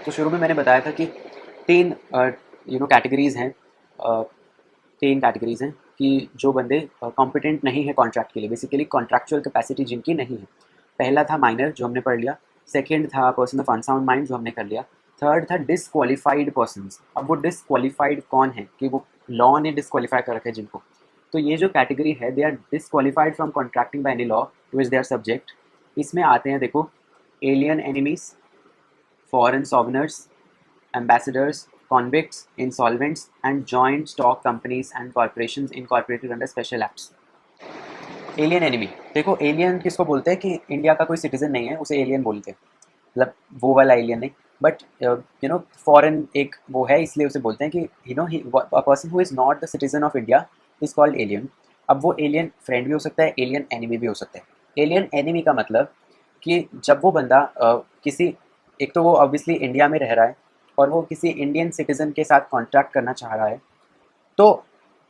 तो शुरू में मैंने बताया था कि तीन कैटेगरीज हैं, तीन कैटेगरीज हैं कि जो बंदे कॉम्पिटेंट नहीं है कॉन्ट्रैक्ट के लिए, बेसिकली कॉन्ट्रैक्चुअल कैपेसिटी जिनकी नहीं है। पहला था माइनर जो हमने पढ़ लिया, सेकंड था पर्सन ऑफ अनसाउंड माइंड जो हमने कर लिया, थर्ड था डिसक्वालीफाइड पर्सन्स। अब वो डिसक्वालीफाइड कौन है कि वो लॉ ने डिसक्वालीफाई कर रखा है जिनको, तो ये जो कैटेगरी है they are disqualified from contracting by any law to which they are subject. इसमें आते हैं देखो, एलियन एनिमीज, फॉरेन सॉवनर्स, ambassadors, convicts, insolvents, and joint stock companies and corporations incorporated under special acts। Alien enemy, देखो alien किसको बोलते हैं कि इंडिया का कोई सिटीजन नहीं है उसे एलियन बोलते हैं, मतलब वो वाला एलियन नहीं, बट फॉरेन एक वो है इसलिए उसे बोलते हैं कि a person who is not the citizen of India is called alien. अब वो एलियन फ्रेंड भी हो सकता है, एलियन एनिमी भी हो सकता है। एलियन एनिमी का मतलब कि जब वो बंदा किसी, एक तो वो ऑब्वियसली इंडिया में रह रहा है और वो किसी इंडियन सिटीजन के साथ कॉन्ट्रैक्ट करना चाह रहा है, तो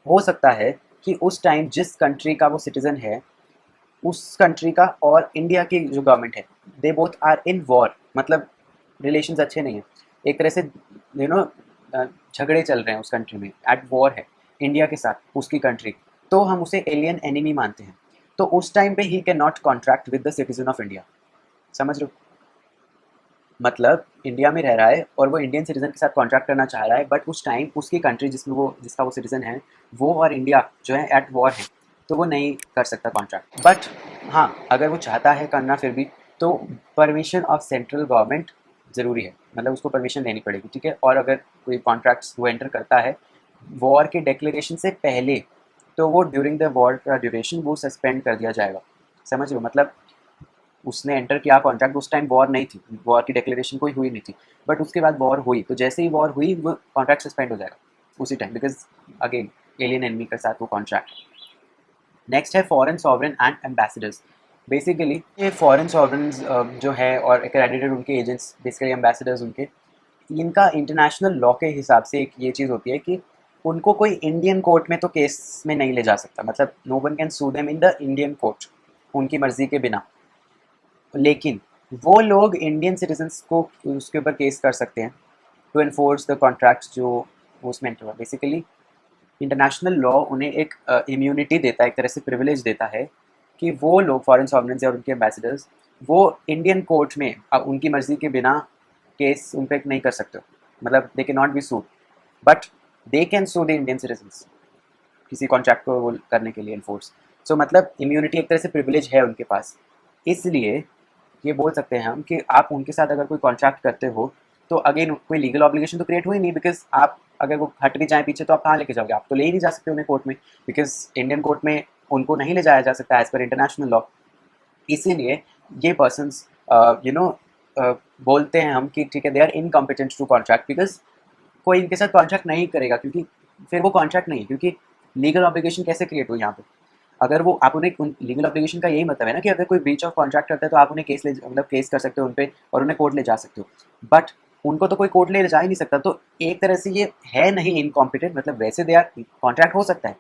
हो सकता है कि उस टाइम जिस कंट्री का वो सिटीजन है उस कंट्री का और इंडिया की जो गवर्नमेंट है, they both are in war, मतलब रिलेशंस अच्छे नहीं है, एक तरह से यू नो झगड़े चल रहे हैं उस कंट्री में, एट वॉर है इंडिया के साथ उसकी कंट्री, तो हम उसे एलियन एनिमी मानते हैं। तो उस टाइम पे he can not contract with the citizen of India. समझ रहे हो? मतलब इंडिया में रह रहा है और वो इंडियन सिटीजन के साथ कॉन्ट्रैक्ट करना चाह रहा है, बट उस टाइम उसकी कंट्री जिसमें वो जिसका वो सिटीजन है, वो और इंडिया जो है एट वॉर है, तो वो नहीं कर सकता कॉन्ट्रैक्ट। बट हाँ, अगर वो चाहता है करना फिर भी, तो परमिशन ऑफ सेंट्रल गवर्नमेंट ज़रूरी है, मतलब उसको परमिशन लेनी पड़ेगी, ठीक है। और अगर कोई कॉन्ट्रैक्ट्स वो एंटर करता है वॉर के डिक्लेरेशन से पहले, तो वो ड्यूरिंग द वॉर का ड्यूरेशन वो सस्पेंड कर दिया जाएगा। समझ रहे हो? मतलब उसने एंटर किया कॉन्ट्रैक्ट, उस टाइम वॉर नहीं थी, वॉर की डिक्लेरेशन कोई हुई नहीं थी, बट उसके बाद वॉर हुई, तो जैसे ही वॉर हुई वो कॉन्ट्रैक्ट सस्पेंड हो जाएगा उसी time, because again alien enemy के साथ वो कॉन्ट्रैक्ट। नेक्स्ट है foreign sovereign and ambassadors. Basically ये फॉरेन सॉवरेन जो है और एक्रेडिटेड उनके एजेंट्स, बेसिकली एम्बेसडर्स उनके, इनका इंटरनेशनल लॉ के हिसाब से एक ये चीज़ होती है कि उनको कोई इंडियन कोर्ट में तो केस में नहीं ले जा सकता, मतलब no one can sue them in the Indian court उनकी मर्जी के बिना। लेकिन वो लोग इंडियन सिटीजन्स को उसके ऊपर केस कर सकते हैं टू एनफोर्स द कॉन्ट्रैक्ट्स जो उसमें एंटर हुआ। बेसिकली इंटरनेशनल लॉ उन्हें एक इम्यूनिटी देता है, एक तरह से प्रिविलेज देता है कि वो लोग फॉरेन सॉवरेन्स और उनके एम्बेसडर्स वो इंडियन कोर्ट में उनकी मर्जी के बिना केस उन पर नहीं कर सकते, मतलब they can not be sued, but they can sue the Indian citizens किसी कॉन्ट्रैक्ट को वो करने के लिए एनफोर्स। सो मतलब इम्यूनिटी एक तरह से प्रिविलेज है उनके पास, इसलिए ये बोल सकते हैं हम कि आप उनके साथ अगर कोई कॉन्ट्रैक्ट करते हो तो अगेन कोई लीगल ऑब्लिगेशन तो क्रिएट हुई नहीं, बिकॉज आप अगर वो हट भी जाए पीछे तो आप कहाँ लेके जाओगे, आप तो ले ही नहीं जा सकते उन्हें कोर्ट में, बिकॉज इंडियन कोर्ट में उनको नहीं ले जाया जा सकता एज पर इंटरनेशनल लॉ। इसीलिए ये पर्सनस यू नो बोलते हैं हम कि ठीक है, they are incompetent to contract, because कोई इनके साथ कॉन्ट्रैक्ट नहीं करेगा, क्योंकि फिर वो कॉन्ट्रैक्ट नहीं, क्योंकि लीगल ऑब्लिगेशन कैसे क्रिएट हुई यहाँ पे। अगर वो आप उन्हें लीगल ऑब्लिगेशन का यही मतलब है ना कि अगर कोई ब्रीच ऑफ कॉन्ट्रैक्ट करता है तो आप उन्हें केस ले, मतलब केस कर सकते हो उन पे और उन्हें कोर्ट ले जा सकते हो, बट उनको तो कोई कोर्ट ले जा ही नहीं सकता, तो एक तरह से ये है नहीं इनकॉम्पिटेंट, मतलब वैसे दे आर कॉन्ट्रैक्ट हो सकता है,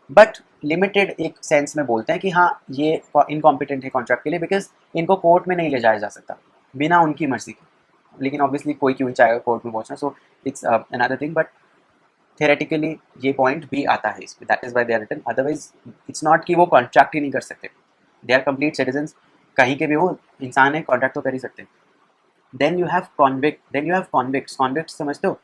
बट लिमिटेड एक सेंस में बोलते हैं कि हाँ ये इनकॉम्पिटेंट है कॉन्ट्रैक्ट के लिए, बिकॉज इनको कोर्ट में नहीं ले जाया जा सकता बिना उनकी मर्जी के। लेकिन ऑब्वियसली कोई क्यों चाहेगा कोर्ट में पहुंचना, so it's another thing, but theoretically ये पॉइंट भी आता है इसमें, that is why they are written, otherwise it's not कि वो कॉन्ट्रैक्ट ही नहीं कर सकते, दे आर कंप्लीट सिटीजन्स, कहीं के भी वो इंसान है, कॉन्ट्रैक्ट तो कर ही सकते हैं। Then you have convict, then you have convicts. Convict समझते हो?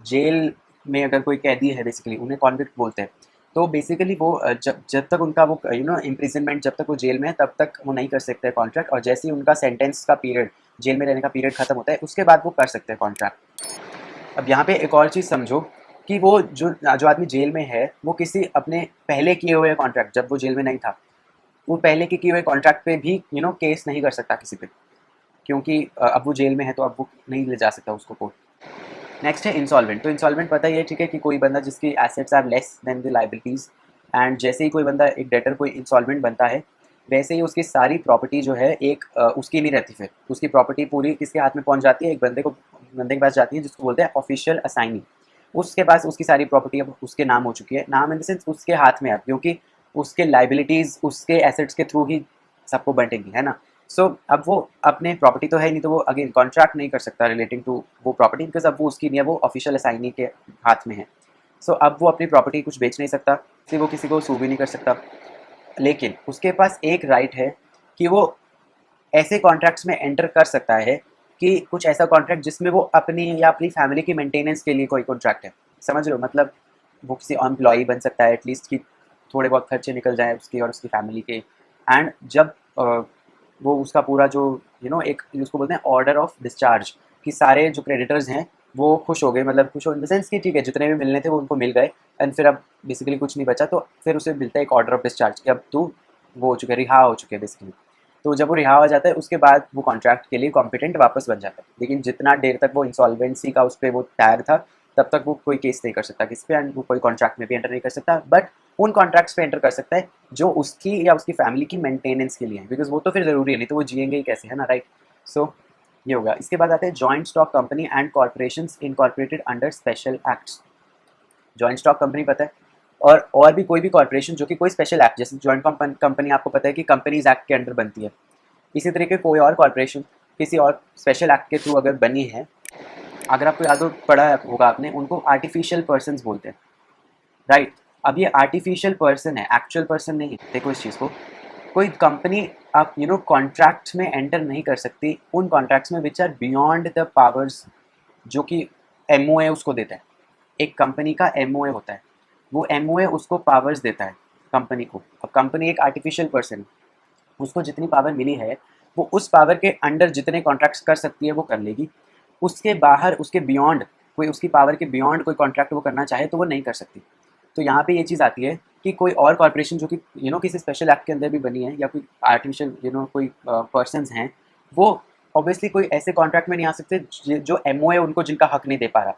जेल में अगर कोई कैदी है बेसिकली उन्हें कॉन्विक्ट बोलते हैं। तो बेसिकली वो जब जब तक उनका वो इम्प्रिजनमेंट, जब तक वो जेल में है तब तक वो नहीं कर सकते कॉन्ट्रैक्ट, और जैसे ही उनका सेंटेंस का पीरियड, जेल में रहने का पीरियड खत्म होता है उसके बाद वो कर सकते हैं कॉन्ट्रैक्ट। अब यहाँ पे एक और चीज़ समझो कि वो जो जो आदमी जेल में है वो किसी अपने पहले किए हुए कॉन्ट्रैक्ट, जब वो जेल में नहीं था, वो पहले के किए हुए कॉन्ट्रैक्ट पे भी केस नहीं कर सकता किसी पे, क्योंकि अब वो जेल में है तो अब वो नहीं ले जा सकता उसको कोर्ट। नेक्स्ट है इंसॉल्वेंट। तो इंसॉल्वेंट पता ही है, ठीक है, कि कोई बंदा जिसकी assets are less than the liabilities, and जैसे ही कोई बंदा, एक डेटर कोई इंसॉल्वेंट बनता है, वैसे ही उसकी सारी प्रॉपर्टी जो है एक उसकी नहीं रहती, फिर उसकी प्रॉपर्टी पूरी किसके हाथ में पहुंच जाती है, एक बंदे के पास जाती है जिसको बोलते हैं ऑफिशियल असाइनी। उसके पास उसकी सारी प्रॉपर्टी अब उसके नाम हो चुकी है, नाम इन द सेंस उसके हाथ में अब, क्योंकि उसके लाइबिलिटीज़ उसके एसेट्स के थ्रू ही सबको बंटेंगी, है ना। अब वो अपने प्रॉपर्टी तो है नहीं, तो वो अगेन कॉन्ट्रैक्ट नहीं कर सकता रिलेटिंग टू वो प्रॉपर्टी, बिकॉज अब वो उसकी नहीं है, वो ऑफिशियल असाइनी के हाथ में है। अब वो अपनी प्रॉपर्टी कुछ बेच नहीं सकता, फिर वो किसी को सू भी नहीं कर सकता, लेकिन उसके पास एक राइट है कि वो ऐसे कॉन्ट्रैक्ट्स में एंटर कर सकता है कि कुछ ऐसा कॉन्ट्रैक्ट जिसमें वो अपनी या अपनी फैमिली की मेंटेनेंस के लिए कोई कॉन्ट्रैक्ट है, समझ लो, मतलब वो किसी एम्प्लॉई बन सकता है एटलीस्ट कि थोड़े बहुत खर्चे निकल जाए उसकी और उसकी फैमिली के। एंड जब वो उसका पूरा जो एक उसको बोलते हैं ऑर्डर ऑफ डिस्चार्ज, कि सारे जो क्रेडिटर्स हैं वो खुश हो गए, मतलब खुश हो इन द सेंस कि ठीक है जितने भी मिलने थे वो उनको मिल गए, एंड फिर अब बेसिकली कुछ नहीं बचा, तो फिर उसे मिलता है एक ऑर्डर ऑफ डिस्चार्ज कि अब तू वो हो चुके, रिहा हो चुके बेसिकली। तो जब वो रिहा हो जाता है उसके बाद वो कॉन्ट्रैक्ट के लिए कॉम्पिटेंट वापस बन जाता है, लेकिन जितना देर तक वो इंसॉल्वेंसी का उस पर वो टैग था तब तक वो कोई केस नहीं कर सकता किस पे, एंड वो कोई कॉन्ट्रैक्ट में भी एंटर नहीं कर सकता, बट उन कॉन्ट्रैक्ट्स पे एंटर कर सकता है जो उसकी या उसकी फैमिली की मेंटेनेंस के लिए है, बिकॉज वो तो फिर ज़रूरी है, नहीं तो वो जिएंगे ही कैसे, है ना, राइट। सो ये होगा। इसके बाद आते हैं joint stock company and corporations incorporated under special acts. Joint stock company पता है, और भी कोई भी कॉर्पोरेशन जो कि कोई स्पेशल एक्ट, जैसे जॉइंट कंपनी आपको पता है कि कंपनीज एक्ट के अंडर बनती है, इसी तरीके कोई और कॉर्पोरेशन किसी और स्पेशल एक्ट के थ्रू अगर बनी है, अगर आपको याद हो पढ़ा होगा आपने, उनको आर्टिफिशियल पर्सन्स बोलते हैं, राइट। अब ये आर्टिफिशियल पर्सन है, एक्चुअल पर्सन नहीं है। देखो इस चीज़ को, कोई कंपनी आप कॉन्ट्रैक्ट्स में एंटर नहीं कर सकती उन कॉन्ट्रैक्ट्स में which are beyond the powers जो कि एमओए उसको देता है। एक कंपनी का एमओए होता है, वो एमओए उसको पावर्स देता है कंपनी को। अब कंपनी एक आर्टिफिशियल पर्सन, उसको जितनी पावर मिली है वो उस पावर के अंडर जितने कॉन्ट्रैक्ट्स कर सकती है वो कर लेगी, उसके बाहर उसके बियॉन्ड कोई उसकी पावर के बियॉन्ड कोई कॉन्ट्रैक्ट वो करना चाहे तो वो नहीं कर सकती। तो यहाँ पे ये चीज़ आती है कि कोई और कॉर्पोरेशन जो कि किसी स्पेशल एक्ट के अंदर भी बनी है, या कोई आर्टिफिशियल कोई पर्सनस हैं, वो ऑब्वियसली कोई ऐसे कॉन्ट्रैक्ट में नहीं आ सकते जो एमओए उनको जिनका हक नहीं दे पा रहा।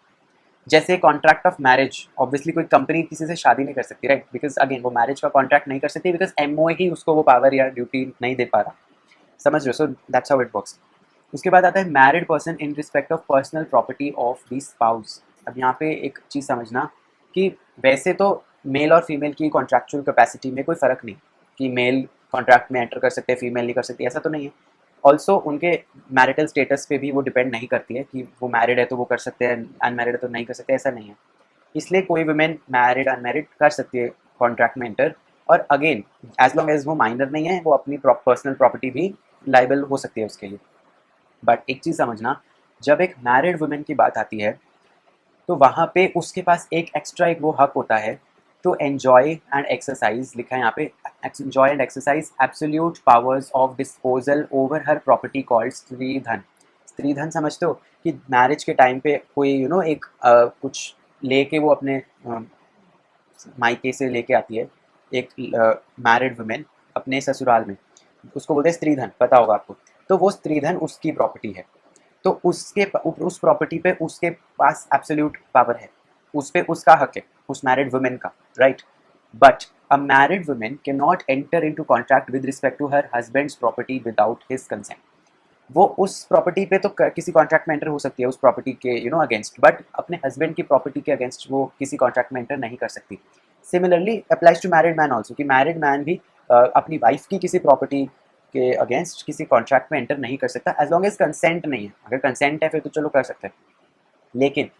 जैसे कॉन्ट्रैक्ट ऑफ मैरिज, ऑब्वियसली कोई कंपनी किसी से शादी नहीं कर सकती, राइट, बिकॉज अगेन वो मैरिज का कॉन्ट्रैक्ट नहीं कर सकती बिकॉज एमओए ही उसको वो पावर या ड्यूटी नहीं दे पा रहा, समझ रहे हो। So that's how it works. उसके बाद आता है married person in respect of personal property of the spouse. अब यहाँ पे एक चीज़ समझना कि वैसे तो मेल और फीमेल की कॉन्ट्रैक्चुअल कैपेसिटी में कोई फ़र्क नहीं कि मेल कॉन्ट्रैक्ट में एंटर कर सकते हैं, फीमेल नहीं कर सकती, ऐसा तो नहीं है। ऑल्सो उनके मैरिटल स्टेटस पे भी वो डिपेंड नहीं करती है कि वो मैरिड है तो वो कर सकते हैं, अनमैरिड है तो नहीं कर सकते, ऐसा नहीं है। इसलिए कोई वुमेन मैरिड अनमैरिड कर सकती है कॉन्ट्रैक्ट में एंटर, और अगेन एज लॉन्ग एज वो माइनर नहीं है वो अपनी पर्सनल प्रॉपर्टी भी लाइबल हो सकती है उसके लिए। बट एक चीज़ समझना, जब एक मैरिड वुमेन की बात आती है तो वहाँ पे उसके पास एक एक्स्ट्रा एक वो हक होता है टू एन्जॉय एंड एक्सरसाइज, लिखा है यहाँ पे, enjoy and exercise absolute powers of disposal over her property called stridhan. Stridhan समझते हो कि मैरिज के टाइम पे कोई एक कुछ लेके वो अपने मायके से लेके आती है, एक मैरिड वुमेन अपने ससुराल में, उसको बोलते हैं स्त्रीधन, पता होगा आपको। तो वो स्त्रीधन उसकी प्रॉपर्टी है, तो उस प्रॉपर्टी पे उसके पास एब्सोल्यूट पावर है, उस पे उसका हक है, उस मैरिड वुमेन का, right. But a married women can not enter into contract with respect to her husband's property without his consent. वो उस प्रॉपर्टी पे तो किसी कॉन्ट्रैक्ट में एंटर हो सकती है उस प्रॉपर्टी के अगेंस्ट, बट अपने हस्बैंड की प्रॉपर्टी के अगेंस्ट वो किसी कॉन्ट्रैक्ट में एंटर नहीं कर सकती। Similarly applies to married man also, कि मैरिड मैन भी अपनी वाइफ की किसी प्रॉपर्टी के अगेंस्ट किसी कॉन्ट्रैक्ट में एंटर नहीं कर सकता एज लॉन्ग एज कंसेंट नहीं है। अगर कंसेंट है फिर तो चलो कर सकते हैं, लेकिन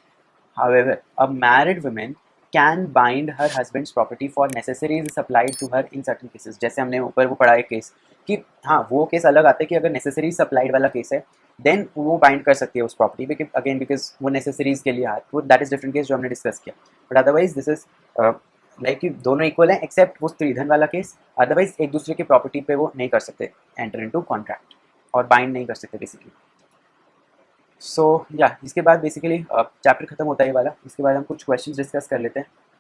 however a married woman can bind her husband's property for necessaries supplied to her in certain cases। जैसे हमने ऊपर वो पढ़ा एक केस कि हाँ वो केस अलग आता है कि अगर नेसेसरीज सप्लाइड वाला केस है देन वो बाइंड कर सकती है उस प्रॉपर्टी पे, अगेन बिकॉज वो नेसेसरीज के लिए आया, वो दैट इज डिफरेंट केस जो हमने डिस्कस किया। But otherwise this is like कि दोनों इक्वल हैं एक्सेप्ट वो स्त्रीधन वाला केस, अदरवाइज एक दूसरे की प्रॉपर्टी पे वो नहीं कर सकते एंटर इनटू कॉन्ट्रैक्ट और बाइंड नहीं कर सकते बेसिकली। सो या इसके बाद बेसिकली चैप्टर खत्म होता है ये वाला। इसके बाद हम कुछ क्वेश्चंस डिस्कस कर लेते हैं।